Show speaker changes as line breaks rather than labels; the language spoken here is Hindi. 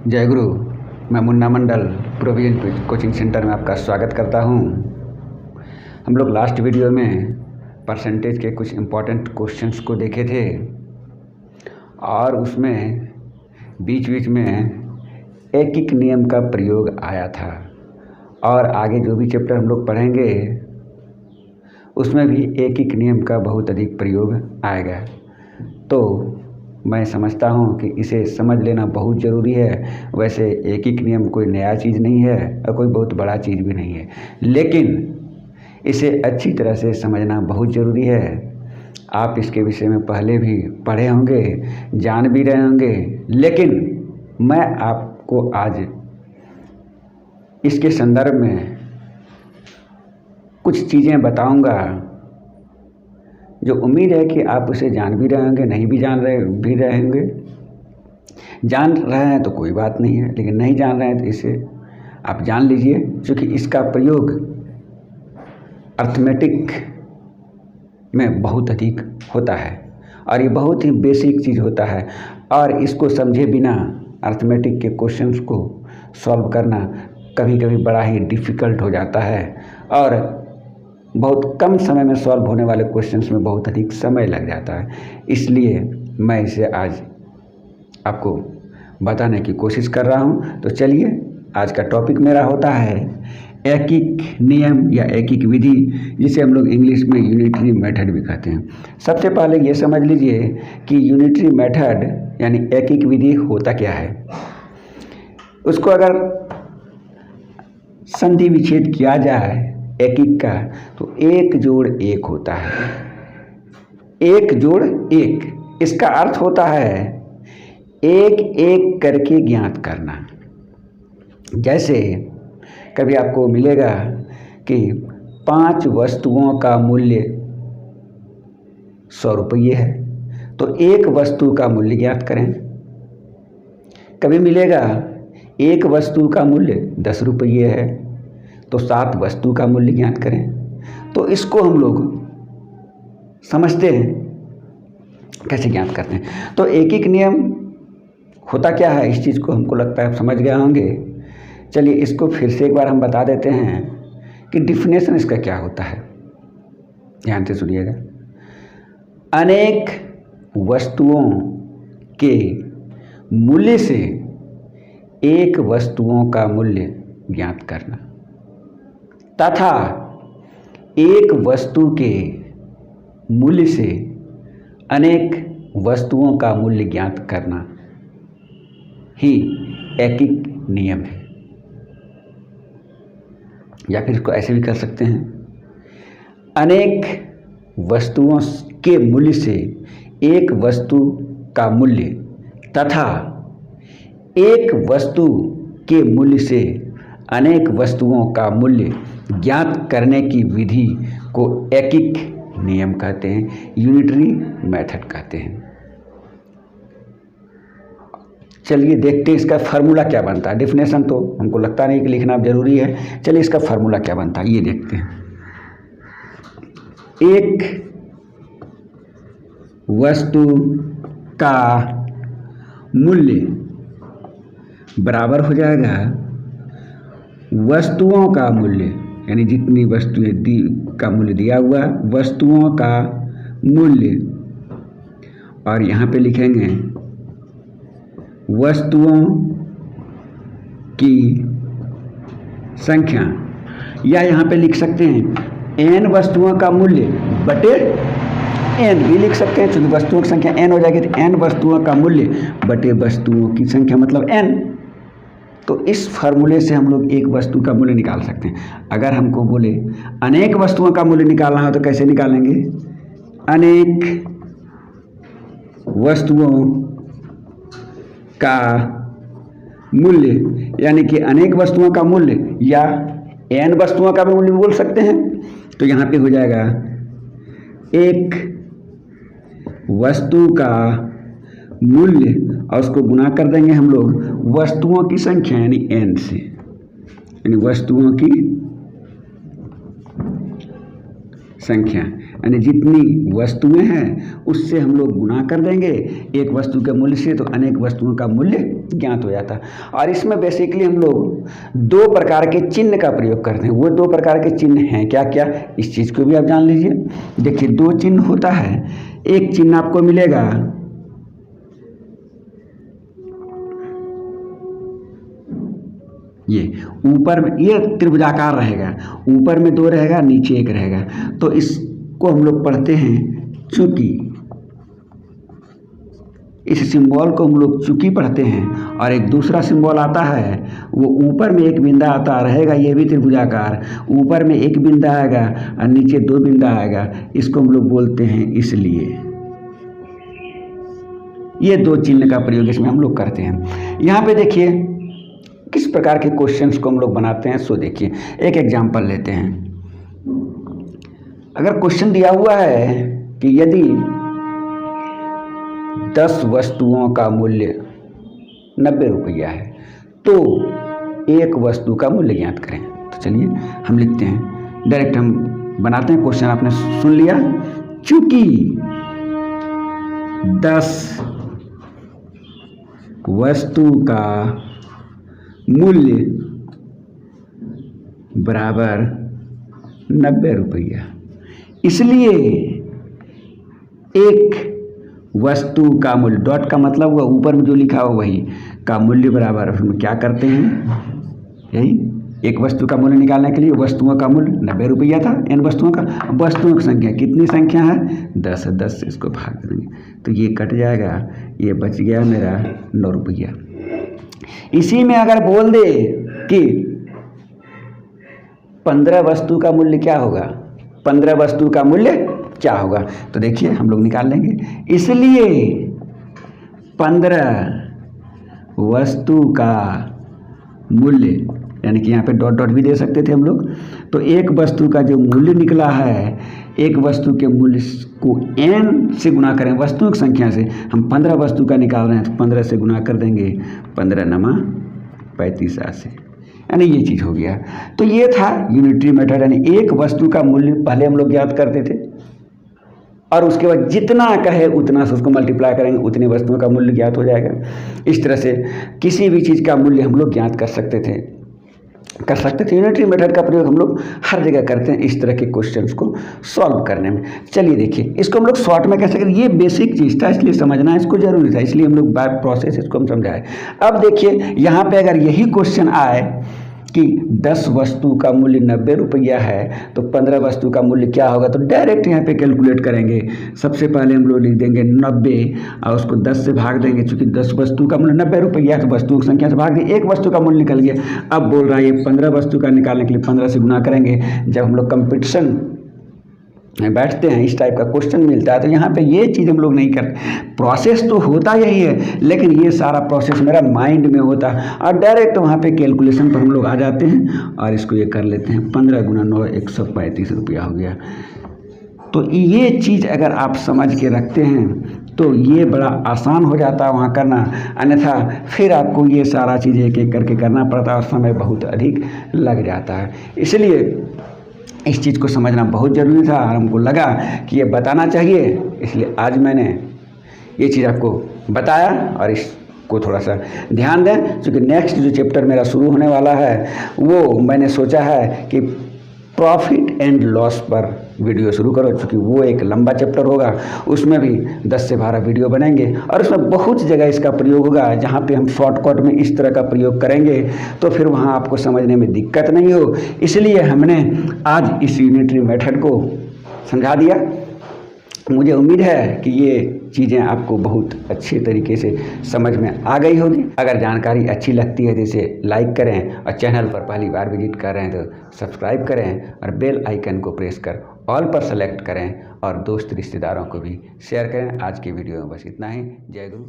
जय गुरु। मैं मुन्ना मंडल प्रोविजन कोचिंग सेंटर में आपका स्वागत करता हूं। हम लोग लास्ट वीडियो में परसेंटेज के कुछ इम्पोर्टेंट क्वेश्चंस को देखे थे और उसमें बीच बीच में एकीक नियम का प्रयोग आया था और आगे जो भी चैप्टर हम लोग पढ़ेंगे उसमें भी एकीक नियम का बहुत अधिक प्रयोग आएगा। तो मैं समझता हूँ कि इसे समझ लेना बहुत ज़रूरी है। वैसे एकीक नियम कोई नया चीज़ नहीं है और कोई बहुत बड़ा चीज़ भी नहीं है, लेकिन इसे अच्छी तरह से समझना बहुत ज़रूरी है। आप इसके विषय में पहले भी पढ़े होंगे, जान भी रहे होंगे, लेकिन मैं आपको आज इसके संदर्भ में कुछ चीज़ें बताऊंगा जो उम्मीद है कि आप उसे जान भी रहे होंगे, नहीं भी जान रहे भी रहेंगे। जान रहे हैं तो कोई बात नहीं है, लेकिन नहीं जान रहे हैं तो इसे आप जान लीजिए, क्योंकि इसका प्रयोग अर्थमेटिक में बहुत अधिक होता है और ये बहुत ही बेसिक चीज़ होता है और इसको समझे बिना अर्थमेटिक के क्वेश्चंस को सॉल्व करना कभी कभी बड़ा ही डिफ़िकल्ट हो जाता है और बहुत कम समय में सॉल्व होने वाले क्वेश्चंस में बहुत अधिक समय लग जाता है। इसलिए मैं इसे आज आपको बताने की कोशिश कर रहा हूं। तो चलिए, आज का टॉपिक मेरा होता है एकीक नियम या एकीक विधि, जिसे हम लोग इंग्लिश में यूनिटरी मेथड भी कहते हैं। सबसे पहले ये समझ लीजिए कि यूनिटरी मेथड यानी एकीक विधि होता क्या है। उसको अगर संधि विच्छेद किया जाए एकीक का तो 1 जोड़ 1 होता है। 1 जोड़ 1 इसका अर्थ होता है एक एक करके ज्ञात करना। जैसे कभी आपको मिलेगा कि 5 वस्तुओं का मूल्य 100 रुपये है, तो एक वस्तु का मूल्य ज्ञात करें। कभी मिलेगा एक वस्तु का मूल्य 10 रुपये है, तो 7 वस्तु का मूल्य ज्ञात करें। तो इसको हम लोग समझते हैं कैसे ज्ञात करते हैं। तो एकीक नियम होता क्या है, इस चीज़ को हमको लगता है आप समझ गए होंगे। चलिए इसको फिर से एक बार हम बता देते हैं कि डिफिनेशन इसका क्या होता है। ध्यान से सुनिएगा। अनेक वस्तुओं के मूल्य से एक वस्तुओं का मूल्य ज्ञात करना तथा एक वस्तु के मूल्य से अनेक वस्तुओं का मूल्य ज्ञात करना ही एकीक नियम है। या फिर इसको ऐसे भी कर सकते हैं, अनेक वस्तुओं के मूल्य से एक वस्तु का मूल्य तथा एक वस्तु के मूल्य से अनेक वस्तुओं का मूल्य ज्ञात करने की विधि को एकीक नियम कहते हैं, यूनिटरी मेथड कहते हैं। चलिए देखते हैं इसका फार्मूला क्या बनता है। डिफिनेशन तो हमको लगता नहीं कि लिखना जरूरी है। चलिए इसका फार्मूला क्या बनता है ये देखते हैं। एक वस्तु का मूल्य बराबर हो जाएगा वस्तुओं का मूल्य, यानी जितनी वस्तुएं का मूल्य दिया हुआ वस्तुओं का मूल्य, और यहाँ पे लिखेंगे वस्तुओं की संख्या, या यहाँ पे लिख सकते हैं n वस्तुओं का मूल्य बटे n भी लिख सकते हैं, क्योंकि वस्तुओं की संख्या n हो जाएगी तो n वस्तुओं का मूल्य बटे वस्तुओं की संख्या मतलब n। तो इस फार्मूले से हम लोग एक वस्तु का मूल्य निकाल सकते हैं। अगर हमको बोले अनेक वस्तुओं का मूल्य निकालना हो तो कैसे निकालेंगे। अनेक वस्तुओं का मूल्य यानी कि अनेक वस्तुओं का मूल्य, या n वस्तुओं का भी मूल्य बोल सकते हैं। तो यहाँ पे हो जाएगा एक वस्तु का मूल्य और उसको गुना कर देंगे हम लोग वस्तुओं की संख्या यानी n से, यानी वस्तुओं की संख्या। यानी जितनी वस्तुएं हैं उससे हम लोग गुना कर देंगे एक वस्तु के मूल्य से, तो अनेक वस्तुओं का मूल्य ज्ञात हो जाता है। और इसमें बेसिकली हम लोग दो प्रकार के चिन्ह का प्रयोग करते हैं। वो दो प्रकार के चिन्ह हैं क्या क्या, इस चीज़ को भी आप जान लीजिए। देखिए दो चिन्ह होता है, एक चिन्ह आपको मिलेगा ये ऊपर में, ये त्रिभुजाकार रहेगा, ऊपर में 2 रहेगा, नीचे 1 रहेगा। तो इसको हम लोग पढ़ते हैं चूकी, इस सिंबल को हम लोग चूकी पढ़ते हैं। और एक दूसरा सिंबल आता है, वो ऊपर में 1 बिंदा आता रहेगा, ये भी त्रिभुजाकार, ऊपर में 1 बिंदा आएगा और नीचे 2 बिंदा आएगा, इसको हम लोग बोलते हैं इसलिए। ये दो चिन्ह का प्रयोग इसमें हम लोग करते हैं। यहाँ पे देखिए किस प्रकार के क्वेश्चंस को हम लोग बनाते हैं, सो देखिए एक एग्जांपल लेते हैं। अगर क्वेश्चन दिया हुआ है कि यदि 10 वस्तुओं का मूल्य 90 रुपया है तो एक वस्तु का मूल्य ज्ञात करें। तो चलिए हम लिखते हैं, डायरेक्ट हम बनाते हैं क्वेश्चन। आपने सुन लिया, चूंकि 10 वस्तु का मूल्य बराबर 90 रुपया, इसलिए एक वस्तु का मूल्य, डॉट का मतलब हुआ ऊपर में जो लिखा हो वही, का मूल्य बराबर, हम क्या करते हैं, यही एक वस्तु का मूल्य निकालने के लिए वस्तुओं का मूल्य 90 रुपया था, इन वस्तुओं का, वस्तुओं की संख्या कितनी संख्या है 10 है, 10 से इसको भाग देंगे तो ये कट जाएगा, ये बच गया मेरा 9 रुपया। इसी में अगर बोल दे कि 15 वस्तु का मूल्य क्या होगा, 15 वस्तु का मूल्य क्या होगा, तो देखिए हम लोग निकाल लेंगे। इसलिए 15 वस्तु का मूल्य, यानी कि यहाँ पे डॉट डॉट भी दे सकते थे हम लोग, तो एक वस्तु का जो मूल्य निकला है, एक वस्तु के मूल्य को n से गुना करें, वस्तुओं की संख्या से, हम 15 वस्तु का निकाल रहे हैं तो 15 से गुना कर देंगे, 15 नमा 35 से, यानी ये चीज़ हो गया। तो ये था यूनिटरी मेथड, यानी एक वस्तु का मूल्य पहले हम लोग ज्ञात करते थे और उसके बाद जितना कहे उतना से उसको मल्टीप्लाई करेंगे, उतनी वस्तुओं का मूल्य ज्ञात हो जाएगा। इस तरह से किसी भी चीज़ का मूल्य हम लोग ज्ञात कर सकते थे। यूनिटरी मेथड का प्रयोग हम लोग हर जगह करते हैं इस तरह के क्वेश्चंस को सॉल्व करने में। चलिए देखिए, इसको हम लोग शॉर्ट में कैसे करें, ये बेसिक चीज़ था इसलिए समझना इसको जरूरी था, इसलिए हम लोग बाय प्रोसेस इसको हम समझाए। अब देखिए यहाँ पे अगर यही क्वेश्चन आए कि 10 वस्तु का मूल्य 90 रुपया है तो 15 वस्तु का मूल्य क्या होगा, तो डायरेक्ट यहाँ पे कैलकुलेट करेंगे। सबसे पहले हम लोग लिख देंगे 90 और उसको 10 से भाग देंगे, चूंकि 10 वस्तु का मूल्य 90 रुपया है तो वस्तुओं की संख्या से भाग देंगे, एक वस्तु का मूल्य निकल गया। अब बोल रहा है ये 15 वस्तु का निकालने के लिए 15 से गुना करेंगे। जब हम लोग कंपटीशन बैठते हैं, इस टाइप का क्वेश्चन मिलता है तो यहाँ पे ये चीज़ हम लोग नहीं करते। प्रोसेस तो होता यही है, लेकिन ये सारा प्रोसेस मेरा माइंड में होता है और डायरेक्ट वहाँ पे कैलकुलेशन पर हम लोग आ जाते हैं और इसको ये कर लेते हैं। 15 गुना 9 135 रुपया हो गया। तो ये चीज़ अगर आप समझ के रखते हैं तो ये बड़ा आसान हो जाता है वहाँ करना, अन्यथा फिर आपको ये सारा चीज़ एक एक करके करना पड़ता है और समय बहुत अधिक लग जाता है। इसलिए इस चीज़ को समझना बहुत ज़रूरी था और हमको लगा कि ये बताना चाहिए, इसलिए आज मैंने ये चीज़ आपको बताया। और इसको थोड़ा सा ध्यान दें, क्योंकि नेक्स्ट जो चैप्टर मेरा शुरू होने वाला है वो मैंने सोचा है कि प्रॉफिट एंड लॉस पर वीडियो शुरू करो, क्योंकि वो एक लंबा चैप्टर होगा, उसमें भी 10 से 12 वीडियो बनेंगे और उसमें बहुत जगह इसका प्रयोग होगा। जहाँ पे हम शॉर्टकट में इस तरह का प्रयोग करेंगे तो फिर वहाँ आपको समझने में दिक्कत नहीं हो, इसलिए हमने आज इस यूनिटरी मेथड को समझा दिया। मुझे उम्मीद है कि ये चीज़ें आपको बहुत अच्छे तरीके से समझ में आ गई होगी। अगर जानकारी अच्छी लगती है तो इसे लाइक करें और चैनल पर पहली बार विजिट कर रहे हैं तो सब्सक्राइब करें और बेल आइकन को प्रेस कर ऑल पर सेलेक्ट करें और दोस्त रिश्तेदारों को भी शेयर करें। आज की वीडियो में बस इतना ही। जय गुरु।